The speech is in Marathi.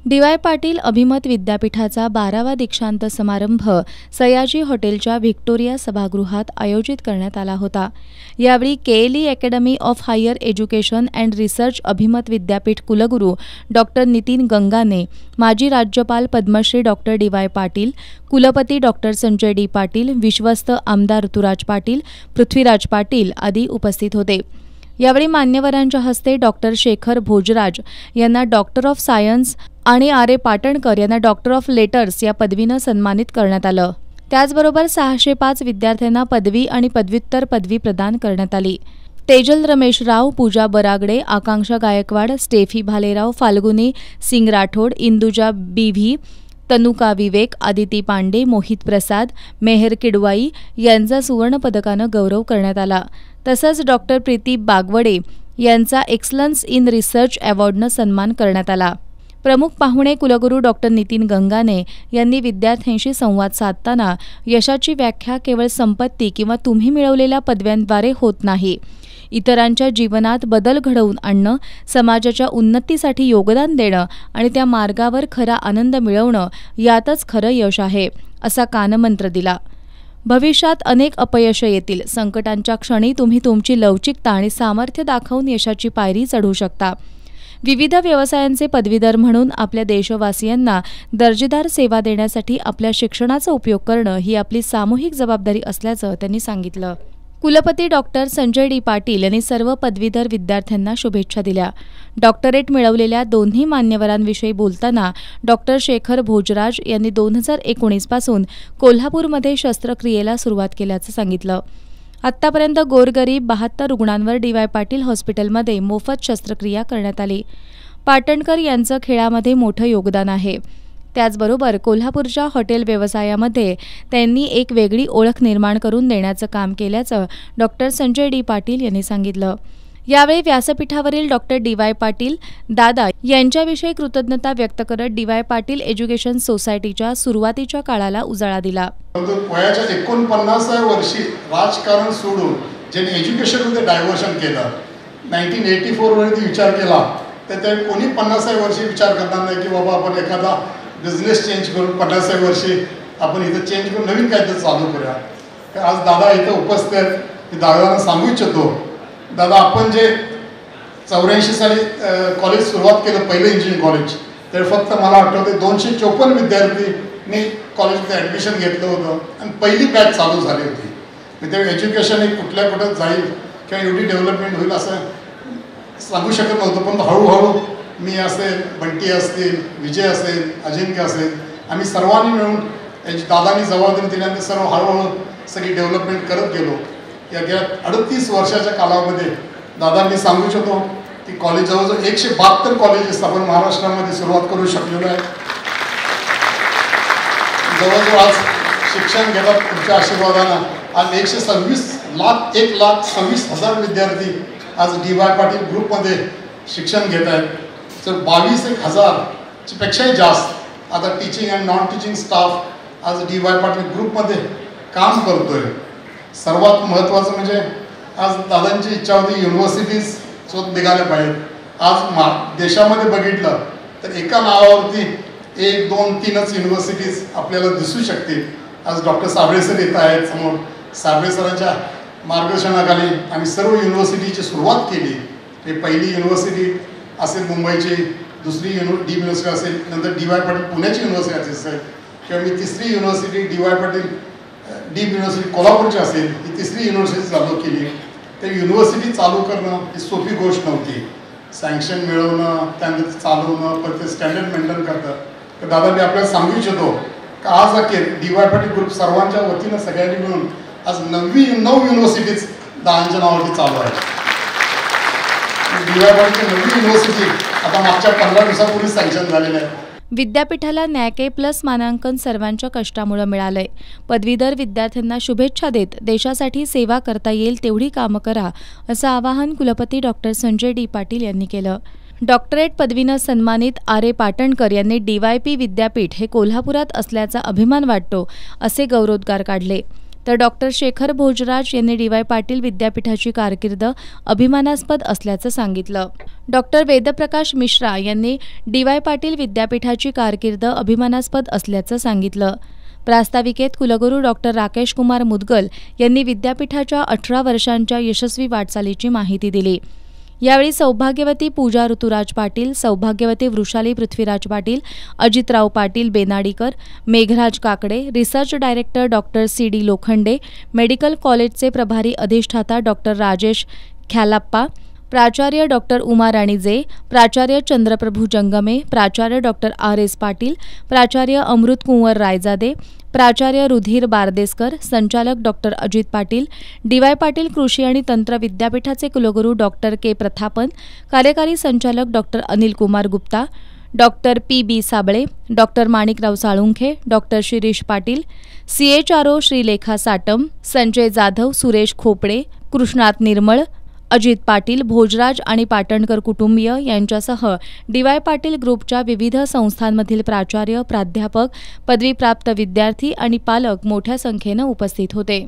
डी.वाय. पाटील अभिमत विद्यापीठाचा 12वा दीक्षांत समारंभ सयाजी हॉटेलच्या व्हिक्टोरिया सभागृहात आयोजित करण्यात आला होता। यावेळी KLE. Academy of higher education and research अभिमत विद्यापीठ कुलगुरू डॉक्टर नितीन गंगाने, माजी राज्यपाल पद्मश्री डॉक्टर डी.वाय. पाटील, कुलपती डॉक्टर संजय डी. पाटील, विश्वस्त आमदार ऋतुराज पाटील, पृथ्वीराज पाटील आदी उपस्थित होते। यावेळी मान्यवरांच्या हस्ते डॉक्टर शेखर भोजराज यांना डॉक्टर ऑफ सायन्स आणि आर.ए. पाटणकर यांना डॉक्टर ऑफ लेटर्स या पदवीनं सन्मानित करण्यात आलं। त्याचबरोबर 605 विद्यार्थ्यांना पदवी आणि पदव्युत्तर पदवी प्रदान करण्यात आली। तेजल रमेश राव, पूजा बरागडे, आकांक्षा गायकवाड, स्टेफी भालेराव, फाल्गुनी सिंग राठोड, इंदुजा बी.व्ही., तनुका विवेक, आदिती पांडे, मोहित प्रसाद, मेहर किडवाई यांचा सुवर्णपदकानं गौरव करण्यात आला। तसंच डॉक्टर प्रीती बागवडे यांचा एक्सलन्स इन रिसर्च अवॉर्डनं सन्मान करण्यात आला। प्रमुख पाहुणे कुलगुरू डॉक्टर नितीन गंगाने यांनी विद्यार्थ्यांशी संवाद साधताना यशाची व्याख्या केवळ संपत्ती किंवा तुम्ही मिळवलेल्या पदव्यांद्वारे होत नाही, इतरांच्या जीवनात बदल घडवून आणणं, समाजाच्या उन्नतीसाठी योगदान देणं आणि त्या मार्गावर खरा आनंद मिळवणं यातच खरं यश आहे, असा कानमंत्र दिला। भविष्यात अनेक अपयश येतील, संकटांच्या क्षणी तुम्ही तुमची लवचिकता आणि सामर्थ्य दाखवून यशाची पायरी चढू शकता। विविध व्यवसायांचे पदवीधर म्हणून आपल्या देशवासियांना दर्जेदार सेवा देण्यासाठी आपल्या शिक्षणाचा उपयोग करणं ही आपली सामूहिक जबाबदारी असल्याचं त्यांनी सांगितलं। कुलपती डॉक्टर संजय डी. पाटील यांनी सर्व पदवीधर विद्यार्थ्यांना शुभेच्छा दिल्या। डॉक्टरेट मिळवलेल्या दोन्ही मान्यवरांविषयी बोलताना डॉक्टर शेखर भोजराज यांनी 2019 पासून कोल्हापूरमध्ये शस्त्रक्रियेला सुरुवात केल्याचं सांगितलं। आत्तापर्यंत गोरगरीब 72 रुग्णांवर डी.वाय. पाटील हॉस्पिटलमध्ये मोफत शस्त्रक्रिया करण्यात आली। पाटणकर यांचं खेळामध्ये मोठं योगदान आहे। त्याचबरोबर कोल्हापूरच्या हॉटेल व्यवसायामध्ये त्यांनी एक वेगळी ओळख निर्माण करून देण्याचं काम केल्याचं डॉक्टर संजय डी. पाटील यांनी सांगितलं। यावेळी व्यासपीठावरील डॉक्टर डी.वाय. पाटील दादा यांच्याविषयी कृतज्ञता व्यक्त करत डी.वाय. पाटील एज्युकेशन सोसायटीच्या सुरुवातीच्या काळाला उजाळा दिला। वयाच्या 49व्या वर्षी राजकारण सोडून ज्यांनी एज्युकेशनमध्ये डायव्हर्शन केलं, 1984 मध्ये विचार केला तर ते कोणी 50व्या वर्षी विचार करणार नाही की बाबा आपण एखादा बिझनेस चेंज करून 50व्या वर्षी आपण इथं चेंज करून नवीन काहीतरी चालू करूया। तर आज दादा इथं उपस्थित आहेत, मी दादांना सांगू इच्छितो, दादा आपण जे 84 साली कॉलेज सुरुवात केलं, पहिलं इंजिनिअरिंग कॉलेज, तर फक्त मला आठवते 254 विद्यार्थ्यांनी कॉलेजमध्ये ॲडमिशन घेतलं होतं आणि पहिली बॅच चालू झाली होती। म्हणजे एज्युकेशन हे कुठं जाईल किंवा एवढी डेव्हलपमेंट होईल असं सांगू शकत नव्हतं, पण हळूहळू मी असेल, बंटी असतील, विजय असेल, अजिंक्य असेल, आम्ही सर्वांनी मिळून दादांनी जबाबदारी दिल्यानंतर सर्व हळूहळू सगळी डेव्हलपमेंट करत गेलो। या गेल्या 38 वर्षाच्या कालावधीमध्ये दादांनी सांगू इच्छितो की कॉलेज जवळजवळ 172 कॉलेजेस आपण महाराष्ट्रामध्ये सुरुवात करू शकलेलो आहे। जवळजवळ आज शिक्षण घेतात तुमच्या आशीर्वादानं आज 1,26,00,000 विद्यार्थी आज डी.वाय. पाटील ग्रुपमध्ये शिक्षण घेत आहेत। तर 22,000 पेक्षाही जास्त आता teaching and non teaching staff आज डी.वाय. पाटील ग्रुपमध्ये काम करतोय। सर्वात महत्त्वाचं म्हणजे आज दादांची इच्छा होती युनिव्हर्सिटीज शोध निघाल्या पाहिजेत। आज देशामध्ये बघितलं तर एका नावावरती 1, 2, 3च युनिव्हर्सिटीज आपल्याला दिसू शकतील। आज डॉक्टर साबळे सर येत आहेत समोर, साबळे सरांच्या मार्गदर्शनाखाली आम्ही सर्व युनिव्हर्सिटीची सुरुवात केली। हे पहिली युनिव्हर्सिटी असेल मुंबईची, दुसरी डीप युनिव्हर्सिटी असेल, नंतर डी.वाय. पाटील पुण्याची युनिव्हर्सिटी असेल किंवा मी तिसरी university DY. Patil deep university कोल्हापूरची असेल, ही तिसरी युनिव्हर्सिटी चालू केली। तर युनिव्हर्सिटी चालू करणं ही सोपी गोष्ट नव्हती। सँक्शन मिळवणं, त्यानंतर चालवणं, परत ते स्टँडर्ड मेंटेन करतं। तर दादा मी आपल्याला सांगू इच्छितो की आज अखेर डी.वाय. पाटील ग्रुप सर्वांच्या वतीनं सगळ्यांनी मिळून आज 9 युनिव्हर्सिटीज दादांच्या नावावरती चालू आहे। डी.वाय. पाटीलची नवी युनिव्हर्सिटी आता मागच्या 15 दिवसापूर्वी सँक्शन झालेलं आहे। विद्यापीठाला NAAC+ मानांकन सर्वांच्या कष्टामुळे मिळालंय। पदवीधर विद्यार्थ्यांना शुभेच्छा देत देशासाठी सेवा करता येईल तेवढी कामं करा, असं आवाहन कुलपती डॉक्टर संजय डी. पाटील यांनी केलं। डॉक्टरेट पदवीनं सन्मानित आर.ए. पाटणकर यांनी डी.वाय.पी. विद्यापीठ हे कोल्हापुरात असल्याचा अभिमान वाटतो, असे गौरवोद्गार काढले। तर डॉक्टर शेखर भोजराज यांनी डी.वाय. पाटील विद्यापीठाची कारकीर्द अभिमानास्पद असल्याचं सांगितलं. डॉक्टर वेदप्रकाश मिश्रा यांनी डी.वाय. पाटील विद्यापीठाची कारकीर्द अभिमानास्पद असल्याचं सांगितलं. प्रास्ताविकेत कुलगुरू डॉक्टर राकेश कुमार मुदगल यांनी विद्यापीठाच्या 18 वर्षांच्या यशस्वी वाटचालीची माहिती दिली. यावेळी सौभाग्यवती पूजा ऋतुराज पाटील, सौभाग्यवती Vrushali Prithviraj Patil, Ajitrao Patil Benadikar, Meghraj Kakade, research director doctor CD. Lokhande, medical कॉलेजचे प्रभारी अधिष्ठाता डॉक्टर राजेश ख्यालाप्पा, प्राचार्य डॉक्टर उमा राणी जे, प्राचार्य चंद्रप्रभू जंगमे, प्राचार्य डॉक्टर आर.एस. पाटील, प्राचार्य अमृत कुंवर रायजादे, प्राचार्य रुधीर बारदेसकर, संचालक डॉक्टर अजित पाटील, डी.वाय. पाटील कृषी आणि तंत्र विद्यापीठाचे कुलगुरू डॉक्टर के. प्रथापन, कार्यकारी संचालक doctor Anil Kumar Gupta, doctor P B. Sable, doctor Manikrao Salunkhe, doctor Shirish Patil, CHRO Shrilekha Satam, Sanjay Jadhav, Suresh Khopade, Krishnat Nirmal, Ajit Patil, Bhojraj आणि पाटणकर कुटुंबीय यांच्यासह डी.वाय. पाटील ग्रुपच्या विविध संस्थांमधील प्राचार्य, प्राध्यापक, पदवीप्राप्त विद्यार्थी आणि पालक मोठ्या संख्येनं उपस्थित होते.